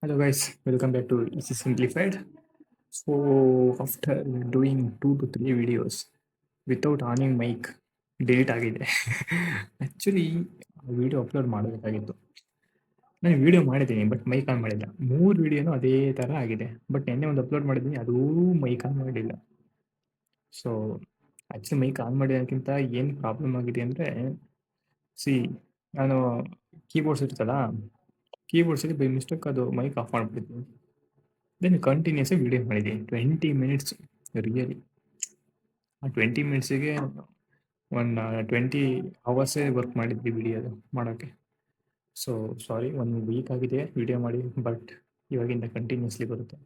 Hello guys, welcome back to Easy Simplified. So after doing 2 to 3 videos without ಆನಿಂಗ್ mic delete ಆಗಿದೆ. Actually video upload ಮಾಡಬೇಕಾಗಿತ್ತು. ನಾನು video ಮಾಡಿದ್ದೀನಿ but mic on ಮಾಡಿಲ್ಲ. 3 ವಿಡಿಯೋನೂ ಅದೇ ಥರ ಆಗಿದೆ. ಬಟ್ ನಿನ್ನೆ ಒಂದು ಅಪ್ಲೋಡ್ ಮಾಡಿದ್ದೀನಿ, ಅದೂ ಮೈಕ್ ಆನ್ ಮಾಡಿಲ್ಲ. ಸೊ ಆ್ಯಕ್ಚುಲಿ ಮೈಕ್ ಆನ್ ಮಾಡಿರೋದಕ್ಕಿಂತ ಏನು ಪ್ರಾಬ್ಲಮ್ ಆಗಿದೆ ಅಂದರೆ, ಸಿ ನಾನು ಕೀಬೋರ್ಡ್ಸ್ ಇರ್ತಲ್ಲ, ಕೀಬೋರ್ಡ್ಸಲ್ಲಿ ಬೈ ಮಿಸ್ಟೇಕ್ ಅದು ಮೈಕ್ ಆಫ್ ಮಾಡಿಬಿಟ್ಟಿದ್ದೀನಿ. ದೆನ್ ಕಂಟಿನ್ಯೂಸ್ ವಿಡಿಯೋ ಮಾಡಿದ್ದೀನಿ 20 ಮಿನಿಟ್ಸ್. ರಿಯಲಿ ಆ 20 ಮಿನಿಟ್ಸಿಗೆ ಒಂದು 20 ಅವರ್ಸೇ ವರ್ಕ್ ಮಾಡಿದ್ವಿ ವಿಡಿಯೋ ಮಾಡೋಕ್ಕೆ. ಸೊ ಸಾರಿ, 1 ವೀಕ್ ಆಗಿದೆ ವಿಡಿಯೋ ಮಾಡಿ, ಬಟ್ ಇವಾಗಿಂದ ಕಂಟಿನ್ಯೂಸ್ಲಿ ಬರುತ್ತೆ.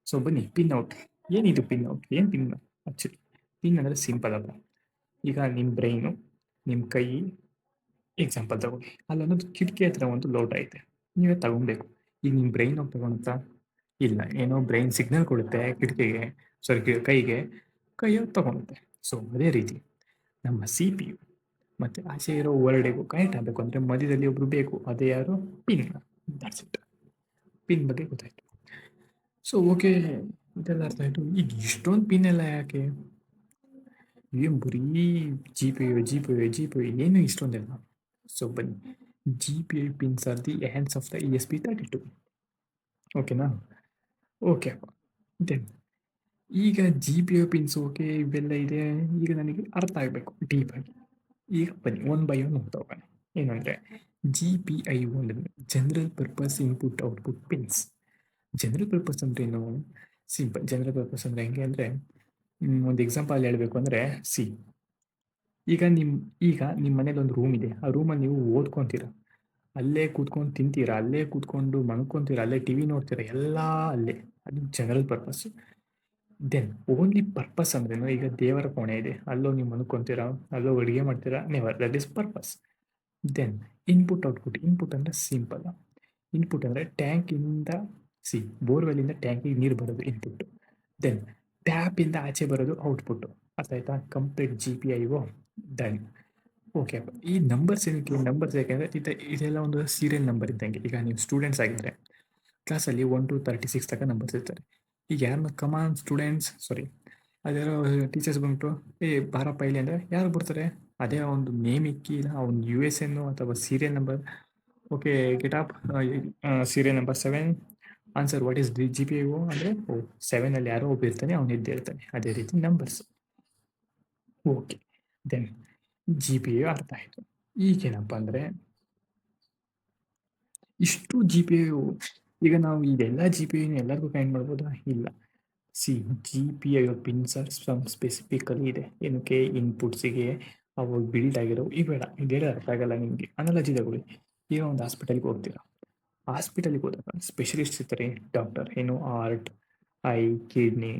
ಸೊ ಬನ್ನಿ, ಪಿನ್ ಔಟ್. ಏನಿದು ಪಿನ್ ಔಟ್? ಏನು ಪಿನ್? ಆ್ಯಕ್ಚುಲಿ ಪಿನ್ ಅಂದರೆ ಸಿಂಪಲ್ ಅಲ್ಲ. ಈಗ ನಿಮ್ಮ ಬ್ರೈನು, ನಿಮ್ಮ ಕೈ ಎಕ್ಸಾಂಪಲ್ ತಗೊಳ್ಳಿ. ಅಲ್ಲೊಂದು ಕಿಟಕಿ ಹತ್ರ ಒಂದು ಲೋಟ ಐತೆ, ನೀವೇ ತಗೊಬೇಕು. ಈಗ ನಿಮ್ಮ ಬ್ರೈನ್ ಹೋಗಿ ತಗೊಳುತ್ತಾ? ಇಲ್ಲ. ಏನೋ ಬ್ರೈನ್ ಸಿಗ್ನಲ್ ಕೊಡುತ್ತೆ ಕಿಟಕಿಗೆ, ಸಾರಿ ಕೈಗೆ, ಕೈಯೋಗಿ ತಗೊಳುತ್ತೆ. ಸೊ ಅದೇ ರೀತಿ ನಮ್ಮ ಸಿ ಪಿ ಯು ಮತ್ತು ಆಚೆ ಇರೋ ವರ್ಲ್ಡಿಗೂ ಕನೆಕ್ಟ್ ಆಗಬೇಕು ಅಂದರೆ ಮಧ್ಯದಲ್ಲಿ ಒಬ್ರು ಬೇಕು. ಅದೇ ಯಾರು? ಪಿನ್. That's it. ಪಿನ್ ಬಗ್ಗೆ ಗೊತ್ತಾಯ್ತು. ಸೊ ಓಕೆ, ಇದೆಲ್ಲ ಅರ್ಥ ಆಯಿತು. ಈಗ ಇಷ್ಟೊಂದು ಪಿನ್ ಎಲ್ಲ ಯಾಕೆ? ಏನು ಬರೀ ಜಿ ಪಿ ಯು ಏನು ಇಷ್ಟೊಂದೆಲ್ಲ? ಸೊ ಬನ್ನಿ, G P I pins R the hands of the ESP32. ಓಕೆನಾ? ಓಕೆ ಅಪ್ಪ. ದೆನ್ ಈಗ G P you pins okay, ಇವೆಲ್ಲ ಇದೆ. ಈಗ ನನಗೆ ಅರ್ಥ ಆಗಬೇಕು ಡೀಪಾಗಿ. ಈಗ ಬನ್ನಿ, ಒನ್ ಬೈ ಒನ್ ಹೋಗ್ತಾ ಹೋಗೋಣ. ಏನಂದರೆ ಜಿ ಪಿ ಐ ಒಂದು general purpose input output pins. General purpose ಅಂದರೆ ಏನು? ಸಿಂಪಲ್. ಜನರಲ್ ಪರ್ಪಸ್ ಅಂದರೆ ಹೆಂಗೆ ಅಂದರೆ, ಒಂದು ಎಕ್ಸಾಂಪಲ್ ಹೇಳಬೇಕು ಅಂದರೆ, ಈಗ ನಿಮ್ಮ ಮನೇಲಿ ಒಂದು ರೂಮ್ ಇದೆ. ಆ ರೂಮಲ್ಲಿ ನೀವು ಓದ್ಕೊತೀರ, ಅಲ್ಲೇ ಕೂತ್ಕೊಂಡು ತಿಂತೀರಾ, ಅಲ್ಲೇ ಕೂತ್ಕೊಂಡು ಮಲ್ಕೊತೀರಾ, ಅಲ್ಲೇ ಟಿ ವಿ ನೋಡ್ತೀರಾ, ಎಲ್ಲ ಅಲ್ಲೇ. ಅದು general purpose. Then only purpose ಅಂದ್ರೇನು? ಈಗ ದೇವರ ಕೋಣೆ ಇದೆ, ಅಲ್ಲೋ ನೀವು ಮಲ್ಕೊತೀರಾ, ಅಲ್ಲೋ ಅಡುಗೆ ಮಾಡ್ತೀರಾ, never. That is purpose. Then input output. Input ಅಂದರೆ ಸಿಂಪಲ್. ಇನ್ಪುಟ್ ಅಂದರೆ ಟ್ಯಾಂಕಿಂದ, ಬೋರ್ವೆಲ್ಲಿಂದ ಟ್ಯಾಂಕಿಗೆ ನೀರು ಬರೋದು ಇನ್ಪುಟ್ಟು. ದೆನ್ ಟ್ಯಾಪಿಂದ ಆಚೆ ಬರೋದು ಔಟ್ಪುಟ್ಟು. ಅರ್ಥ ಆಯ್ತಾ? Complete G P I done. Okay. ಈ ನಂಬರ್ಸ್ ಏನಕ್ಕೆ? ನಂಬರ್ಸ್ ಯಾಕೆಂದರೆ ಇದೆಲ್ಲ ಒಂದು ಸೀರಿಯಲ್ ನಂಬರ್ ಇದ್ದಂಗೆ. ಈಗ ನೀವು ಸ್ಟೂಡೆಂಟ್ಸ್ ಆಗಿದ್ದರೆ ಕ್ಲಾಸಲ್ಲಿ 1 to 36 ತನಕ ನಂಬರ್ಸ್ ಇರ್ತಾರೆ. ಈಗ ಯಾರನ್ನ ಕಮಾನ್ ಸ್ಟೂಡೆಂಟ್ಸ್, ಸಾರಿ, ಅದ್ಯಾರೋ ಟೀಚರ್ಸ್ ಬಂದ್ಬಿಟ್ಟು ಬಾರಪ್ಪ ಇಲ್ಲಿ ಅಂದರೆ ಯಾರು ಬರ್ತಾರೆ? ಅದೇ ಒಂದು ನೇಮ್ ಇಕ್ಕಿ, ಒಂದು USN ಅಥವಾ serial number. Okay, get up, serial number 7, answer what is the G P I ಅಂದರೆ 7ಅಲ್ಲಿ ಯಾರೋ ಒಬ್ಬ ಇರ್ತಾನೆ, ಅವನು ಇರ್ತಾನೆ. ಅದೇ ರೀತಿ numbers. Okay, then G P I ಅರ್ಥ ಆಯಿತು. ಈಗೇನಪ್ಪ ಅಂದರೆ, ಇಷ್ಟು ಜಿ ಪಿ ಐ, ಈಗ ನಾವು ಇದೆಲ್ಲ ಜಿ ಪಿ ಐನ ಎಲ್ಲರಿಗೂ ಕನೆಕ್ಟ್ ಮಾಡ್ಬೋದಾ? ಇಲ್ಲ. G P I pins are some specifically ಇದೆ. ಏನಕ್ಕೆ? ಇನ್ಪುಟ್ಸಿಗೆ ಅವು ಬಿಲ್ಡ್ ಆಗಿರೋ. ಈ ಬೇಡ, ಇದೆಲ್ಲ ಅರ್ಥ ಆಗಲ್ಲ ನಿಮಗೆ. ಅನಾಲಜಿ ತಗೊಳ್ಳಿ. ಈಗ ಒಂದು ಹಾಸ್ಪಿಟಲ್ಗೆ ಹೋಗ್ತೀರಾ. ಹಾಸ್ಪಿಟಲ್ಗೆ ಹೋದಾಗ ಸ್ಪೆಷಲಿಸ್ಟ್ ಇರ್ತಾರೆ, ಡಾಕ್ಟರ್. ಏನು? Heart, I, kidney,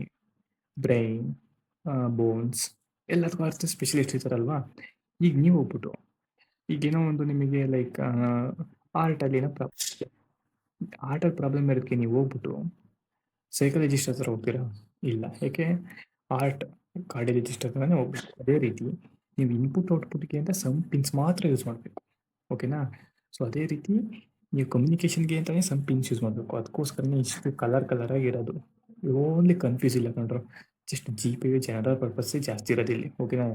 brain, bones, ಎಲ್ಲದಕ್ಕೂ ಅರ್ಥ ಸ್ಪೆಷಲಿಸ್ಟ್ ಇರ್ತಾರಲ್ವಾ. ಈಗ ನೀವು ಹೋಗ್ಬಿಟ್ಟು, ಈಗೇನೋ ಒಂದು ನಿಮಗೆ ಲೈಕ್ ಹಾರ್ಟಲ್ಲಿ ಏನೋ ಹಾರ್ಟಲ್ಲಿ ಪ್ರಾಬ್ಲಮ್ ಇರೋದಕ್ಕೆ ನೀವು ಹೋಗ್ಬಿಟ್ಟು ಸೈಕಾಲಜಿಸ್ಟ್ ಹತ್ರ ಹೋಗ್ತೀರಾ? ಇಲ್ಲ. ಯಾಕೆ? ಆರ್ಟ್ ಕಾರ್ಡಿಯಾಲಜಿಸ್ಟ್ ಹತ್ರನೇ ಹೋಗ್ಬೇಕು. ಅದೇ ರೀತಿ ನೀವು ಇನ್ಪುಟ್ ಔಟ್ಪುಟ್ಗೆ ಅಂತ ಸಮ್ ಪಿನ್ಸ್ ಮಾತ್ರ ಯೂಸ್ ಮಾಡಬೇಕು. ಓಕೆನಾ? ಸೊ ಅದೇ ರೀತಿ ನೀವು ಕಮ್ಯುನಿಕೇಷನ್ಗೆ ಅಂತಲೇ ಸಮ್ ಪಿನ್ಸ್ ಯೂಸ್ ಮಾಡಬೇಕು. ಅದಕ್ಕೋಸ್ಕರನೇ ಇಷ್ಟು ಕಲರ್ ಆಗಿರೋದು. ಓನ್ಲಿ ಕನ್ಫ್ಯೂಸ್ ಇಲ್ಲ ಕಂಡ್ರು. Just G P I general ಪರ್ಪಸ್ಸೇ ಜಾಸ್ತಿ ಇರೋದಿಲ್ಲ. ಓಕೆನಾ?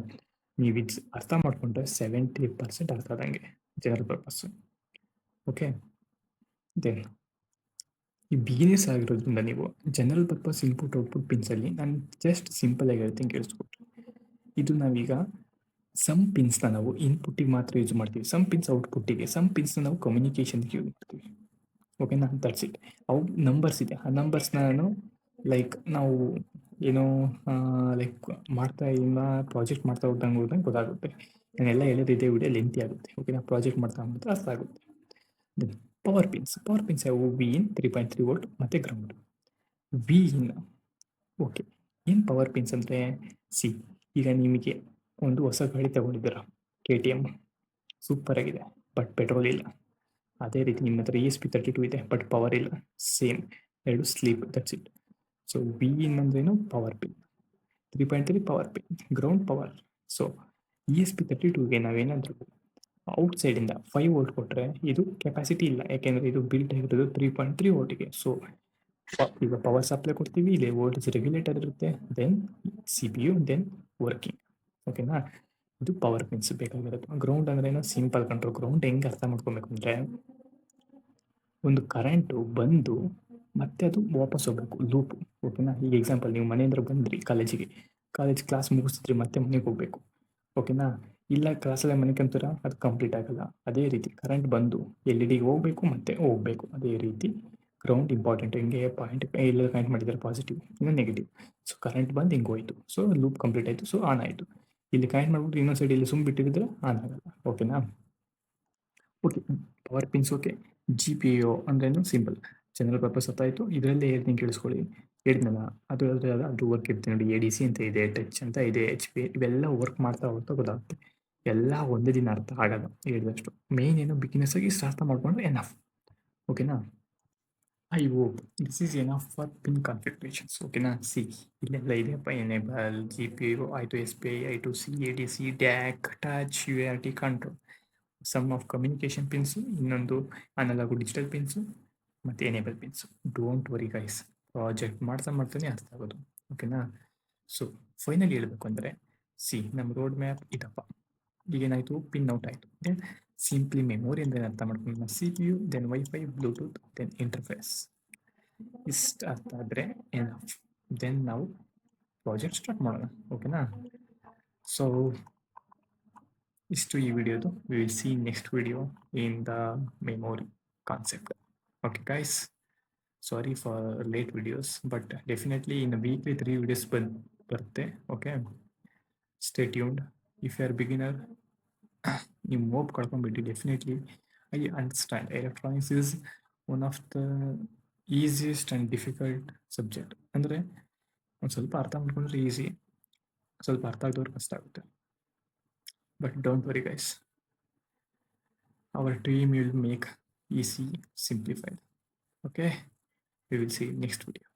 ನೀವು ಇದು ಅರ್ಥ ಮಾಡಿಕೊಂಡ್ರೆ 70% ಅರ್ಥ ಆದಂಗೆ ಜನರಲ್ ಪರ್ಪಸ್ಸು. ಓಕೆ, ದೆನ್ ಈ ಬಿಗಿನರ್ಸ್ ಆಗಿರೋದ್ರಿಂದ ನೀವು ಜನರಲ್ ಪರ್ಪಸ್ ಇನ್ಪುಟ್ ಔಟ್ಪುಟ್ ಪಿನ್ಸಲ್ಲಿ ನಾನು ಜಸ್ಟ್ ಸಿಂಪಲಾಗಿ ಹೇಳ್ತೀನಿ, ಕೇಳಿಸ್ಕೊಟ್ರಿ. ಇದು ನಾವೀಗ ಸಮ್ ಪಿನ್ಸ್ನ ನಾವು ಇನ್ಪುಟ್ಟಿಗೆ ಮಾತ್ರ ಯೂಸ್ ಮಾಡ್ತೀವಿ, ಸಮ್ ಪಿನ್ಸ್ ಔಟ್ಪುಟ್ಟಿಗೆ, ಸಮ್ ಪಿನ್ಸ್ನ ನಾವು ಕಮ್ಯುನಿಕೇಷನ್ಗೆ ಯೂಸ್ ಮಾಡ್ತೀವಿ. ಓಕೆನಾ? That's it. ಅವು ನಂಬರ್ಸ್ ಇದೆ. ಆ ನಂಬರ್ಸ್ನ ನಾನು ನಾವು ಏನೋ ಲೈಕ್ ಪ್ರಾಜೆಕ್ಟ್ ಮಾಡ್ತಾ ಹೋದಂಗೆ ಗೊತ್ತಾಗುತ್ತೆ. ನಾನೆಲ್ಲ ಹೇಳೋದು ಇದೇ ವಿಡಿಯೋ ಲೆಂತಿ ಆಗುತ್ತೆ. ಓಕೆನಾ? ಪ್ರಾಜೆಕ್ಟ್ ಮಾಡ್ತಾ ಅರ್ಥ ಆಗುತ್ತೆ. ದೆನ್ ಪವರ್ ಪಿನ್ಸ್ ಯಾವುವು? ವಿ ಇನ್, 3.3 ವೋಲ್ಟ್ ಮತ್ತು ಗ್ರೌಂಡ್. V in. ಓಕೆ, ಏನು ಪವರ್ ಪಿನ್ಸ್ ಅಂದರೆ? ಈಗ ನಿಮಗೆ ಒಂದು ಹೊಸ ಗಾಡಿ ತಗೊಂಡಿದ್ದೀರಾ, KTM, ಸೂಪರ್ ಆಗಿದೆ, ಬಟ್ ಪೆಟ್ರೋಲ್ ಇಲ್ಲ. ಅದೇ ರೀತಿ ನಿಮ್ಮ ಹತ್ರ ESP32 ಇದೆ, ಬಟ್ ಪವರ್ ಇಲ್ಲ. ಸೇಮ್, ಎರಡು sleep. That's it. So V in ಅಂದ್ರೇನು? Power pin. 3.3 power pin, ground power. So ESP32ಗೆ ನಾವೇನಾದರೂ ಔಟ್ ಸೈಡಿಂದ 5 ವೋಲ್ಟ್ ಕೊಟ್ಟರೆ ಇದು ಕೆಪಾಸಿಟಿ ಇಲ್ಲ, ಯಾಕೆಂದರೆ ಇದು ಬಿಲ್ಟ್ ಆಗಿರೋದು 3.3 ವೋಲ್ಟಿಗೆ. ಸೊ ಈಗ ಪವರ್ ಸಪ್ಲೈ ಕೊಡ್ತೀವಿ, ಇಲ್ಲಿ ವೋಲ್ಟೇಜ್ ರೆಗ್ಯುಲೇಟರ್ ಇರುತ್ತೆ, then C P U, then working. ಓಕೆನಾ, ಇದು ಪವರ್ ಪಿನ್ಸ್ ಬೇಕಾಗಿರೋದು. ಗ್ರೌಂಡ್ ಅಂದ್ರೆ ಏನೋ ಸಿಂಪಲ್ ಕಂಟ್ರೋಲ್. ಗ್ರೌಂಡ್ ಹೆಂಗೆ ಅರ್ಥ ಮಾಡ್ಕೊಬೇಕು ಅಂದರೆ, ಒಂದು ಕರೆಂಟು ಬಂದು ಮತ್ತೆ ಅದು ವಾಪಸ್ ಹೋಗ್ಬೇಕು, ಲೂಪ್. ಓಕೆನಾ, ಈಗ ಎಕ್ಸಾಂಪಲ್, ನೀವು ಮನೆಯಿಂದ ಬಂದ್ರಿ ಕಾಲೇಜಿಗೆ, ಕ್ಲಾಸ್ ಮುಗಿಸಿದ್ರಿ, ಮತ್ತೆ ಮನೆಗೆ ಹೋಗ್ಬೇಕು. ಓಕೆನಾ, ಇಲ್ಲ ಕ್ಲಾಸಲ್ಲೇ ಮನೆಕಂತೀರ, ಅದು ಕಂಪ್ಲೀಟ್ ಆಗಲ್ಲ. ಅದೇ ರೀತಿ ಕರೆಂಟ್ ಬಂದು ಎಲ್ ಇ ಡಿಗೆ ಹೋಗ್ಬೇಕು, ಮತ್ತೆ ಹೋಗ್ಬೇಕು. ಅದೇ ರೀತಿ ಗ್ರೌಂಡ್ ಇಂಪಾರ್ಟೆಂಟ್. ಹಿಂಗೆ ಪಾಯಿಂಟ್ ಎಲ್ಲ ಕನೆಕ್ಟ್ ಮಾಡಿದ್ದಾರೆ, ಪಾಸಿಟಿವ್ ಇನ್ನು ನೆಗೆಟಿವ್. ಸೊ ಕರೆಂಟ್ ಬಂದು ಹಿಂಗೆ ಹೋಯ್ತು, ಸೊ ಲೂಪ್ ಕಂಪ್ಲೀಟ್ ಆಯಿತು, ಸೊ ಆನ್ ಆಯಿತು. ಇಲ್ಲಿ ಕನೆಕ್ಟ್ ಮಾಡ್ಬಿಟ್ಟು ಇನ್ನೊಂದು ಸೈಡ್ ಇಲ್ಲಿ ಸುಮ್ ಬಿಟ್ಟಿದ್ರೆ ಆನ್ ಆಗಲ್ಲ. ಓಕೆನಾ, okay. Power pins okay. G P you ಅಂದ್ರೇನು ಸಿಂಪಲ್ ಜನರಲ್ ಪರ್ಪಸ್ ಆಯಿತು. ಇದರಲ್ಲೇ ಹೇಳ್ತೀನಿ ಕೇಳಿಸ್ಕೊಳ್ಳಿ. ಹೇಳಿದ್ನಲ್ಲ, ಅದು ವರ್ಕ್ ಇರ್ತೀನಿ ನೋಡಿ. ಎ ಡಿ ಸಿ ಅಂತ ಇದೆ, ಟಚ್ ಅಂತ ಇದೆ, ಎಚ್ ಪಿ, ಇವೆಲ್ಲ ವರ್ಕ್ ಮಾಡ್ತಾ ಹೋಗ್ತಾ ಗೊತ್ತಾಗುತ್ತೆ. ಎಲ್ಲ ಒಂದೇ ದಿನ ಅರ್ಥ ಆಗಲ್ಲ ಹೇಳಿದಷ್ಟು. ಮೇನ್ ಏನು ಬಿಗಿನರ್ಸ್ ಆಗಿ ಅರ್ಥ ಮಾಡ್ಕೊಂಡ್ರೆ ಎನಫ್. ಓಕೆನಾ, I hope this is enough for pin configurations. ಓಕೆನಾ, ಸಿ ಇಲ್ಲೆಲ್ಲ ಇದೆಯಪ್ಪ. Enable, G P U, I two S P I, I two C, A D C, DAC, touch, U R T, control, some of communication pins, ಇನ್ನೊಂದು analog digital pins, ಮತ್ತು enable pins. Don't worry guys, project ಮಾಡ್ತಾನೆ ಅರ್ಥ ಆಗೋದು. ಓಕೆನಾ, so finally ಹೇಳಬೇಕು ಅಂದರೆ, see ನಮ್ಮ road map ಇದಪ್ಪ. ಈಗೇನಾಯಿತು, ಪಿನ್ ಔಟ್ ಆಯಿತು. ದೆನ್ ಸಿಂಪ್ಲಿ ಮೆಮೊರಿ ಅಂದರೆ ಅರ್ಥ ಮಾಡ್ಕೊಂಡು, C P U, then wifi, bluetooth, then interface. ಇಷ್ಟು ಅರ್ಥ ಆದರೆ ಎನಫ್. ದೆನ್ ನಾವು ಪ್ರಾಜೆಕ್ಟ್ ಸ್ಟಾರ್ಟ್ ಮಾಡೋಣ. ಓಕೆನಾ, ಸೊ ಇಷ್ಟು ಈ ವಿಡಿಯೋದು. We will see next video in the memory concept. Okay guys, sorry for late videos, but definitely in weekly 3 videos ಬರುತ್ತೆ. Okay, stay tuned. If you are beginner, ನೀವು mop ಕಳ್ಕೊಂಡ್ಬಿಟ್ಟು, definitely I understand electronics is one of the easiest and difficult subject. ಅಂದರೆ ಒಂದು ಸ್ವಲ್ಪ ಅರ್ಥ ಮಾಡ್ಕೊಂಡ್ರೆ easy, ಸ್ವಲ್ಪ ಅರ್ಥ ಆಗದವ್ರು ಕಷ್ಟ ಆಗುತ್ತೆ. But don't worry guys, our team will make easy simplified. Okay, we will see next video.